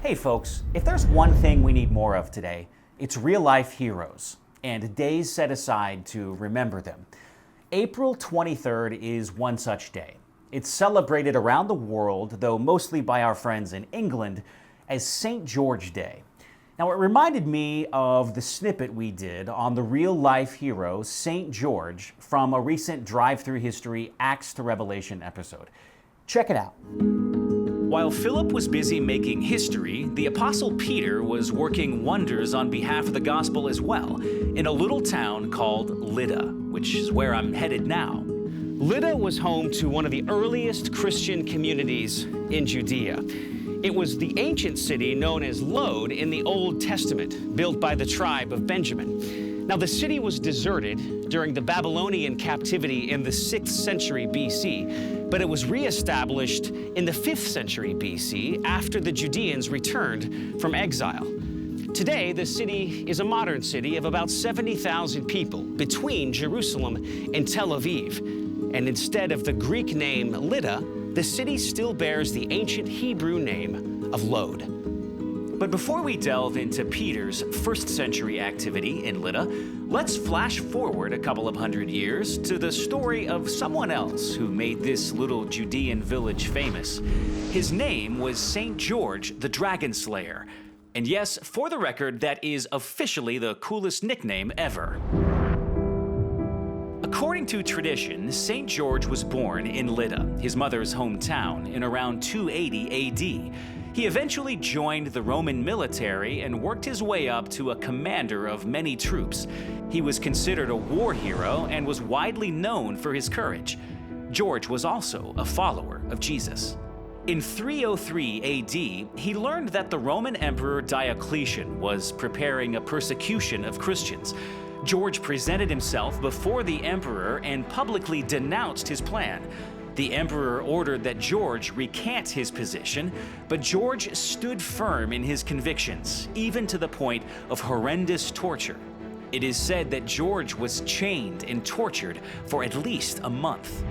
Hey folks, if there's one thing we need more of today, it's real-life heroes and days set aside to remember them. April 23rd is one such day. It's celebrated around the world, though mostly by our friends in England, as St. George Day. Now, it reminded me of the snippet we did on the real-life hero, St. George, from a recent Drive Through History Acts to Revelation episode. Check it out. While Philip was busy making history, the Apostle Peter was working wonders on behalf of the gospel as well, in a little town called Litta, which is where I'm headed now. Litta was home to one of the earliest Christian communities in Judea. It was the ancient city known as Lod in the Old Testament, built by the tribe of Benjamin. Now, the city was deserted during the Babylonian captivity in the 6th century BC, but it was reestablished in the 5th century BC after the Judeans returned from exile. Today, the city is a modern city of about 70,000 people between Jerusalem and Tel Aviv. And instead of the Greek name Litta, the city still bears the ancient Hebrew name of Lod. But before we delve into Peter's 1st century activity in Litta, let's flash forward a couple of hundred years to the story of someone else who made this little Judean village famous. His name was St. George the Dragonslayer. And yes, for the record, that is officially the coolest nickname ever. According to tradition, St. George was born in Litta, his mother's hometown, in around 280 AD. He eventually joined the Roman military and worked his way up to a commander of many troops. He was considered a war hero and was widely known for his courage. George was also a follower of Jesus. In 303 AD, he learned that the Roman Emperor Diocletian was preparing a persecution of Christians. George presented himself before the emperor and publicly denounced his plan. The emperor ordered that George recant his position, but George stood firm in his convictions, even to the point of horrendous torture. It is said that George was chained and tortured for at least a month.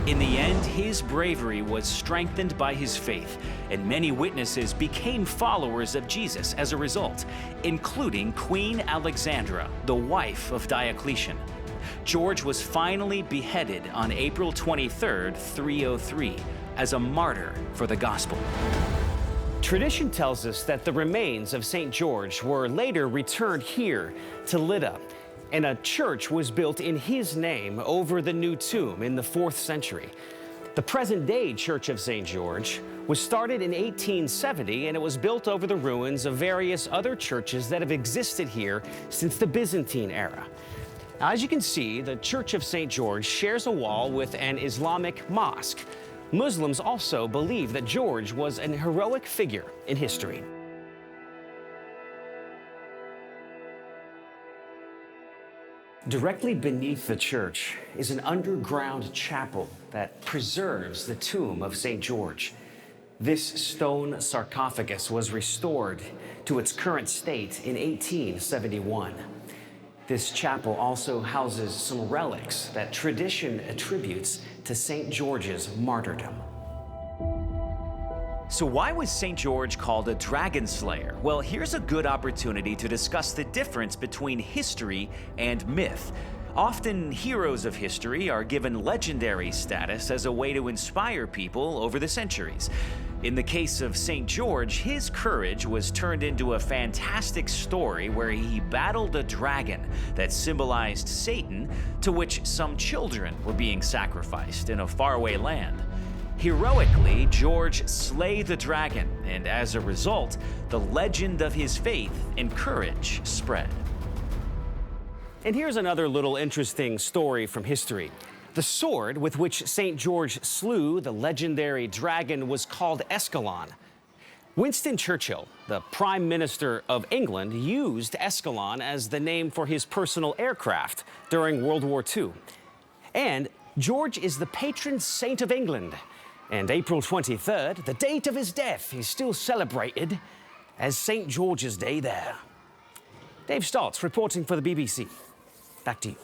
In the end, his bravery was strengthened by his faith, and many witnesses became followers of Jesus as a result, including Queen Alexandra, the wife of Diocletian. George was finally beheaded on April 23, 303, as a martyr for the gospel. Tradition tells us that the remains of St. George were later returned here to Litta, and a church was built in his name over the new tomb in the 4th century. The present-day Church of St. George was started in 1870, and it was built over the ruins of various other churches that have existed here since the Byzantine era. Now, as you can see, the Church of St. George shares a wall with an Islamic mosque. Muslims also believe that George was an heroic figure in history. Directly beneath the church is an underground chapel that preserves the tomb of St. George. This stone sarcophagus was restored to its current state in 1871. This chapel also houses some relics that tradition attributes to St. George's martyrdom. So why was St. George called a Dragonslayer? Well, here's a good opportunity to discuss the difference between history and myth. Often, heroes of history are given legendary status as a way to inspire people over the centuries. In the case of St. George, his courage was turned into a fantastic story where he battled a dragon that symbolized Satan, to which some children were being sacrificed in a faraway land. Heroically, George slayed the dragon, and as a result, the legend of his faith and courage spread. And here's another little interesting story from history. The sword with which St. George slew the legendary dragon was called Escalon. Winston Churchill, the Prime Minister of England, used Escalon as the name for his personal aircraft during World War II. And George is the patron saint of England. And April 23rd, the date of his death, is still celebrated as St. George's Day there. Dave Stotts reporting for the BBC. Back to you.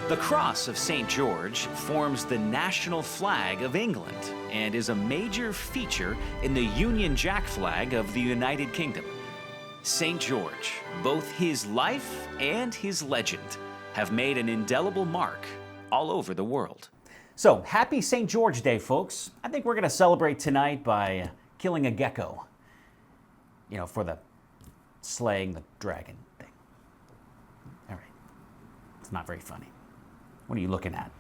The cross of St. George forms the national flag of England and is a major feature in the Union Jack flag of the United Kingdom. St. George, both his life and his legend, have made an indelible mark all over the world. So, happy St. George Day, folks. I think we're going to celebrate tonight by killing a gecko. You know, for the slaying the dragon thing. All right. It's not very funny. What are you looking at?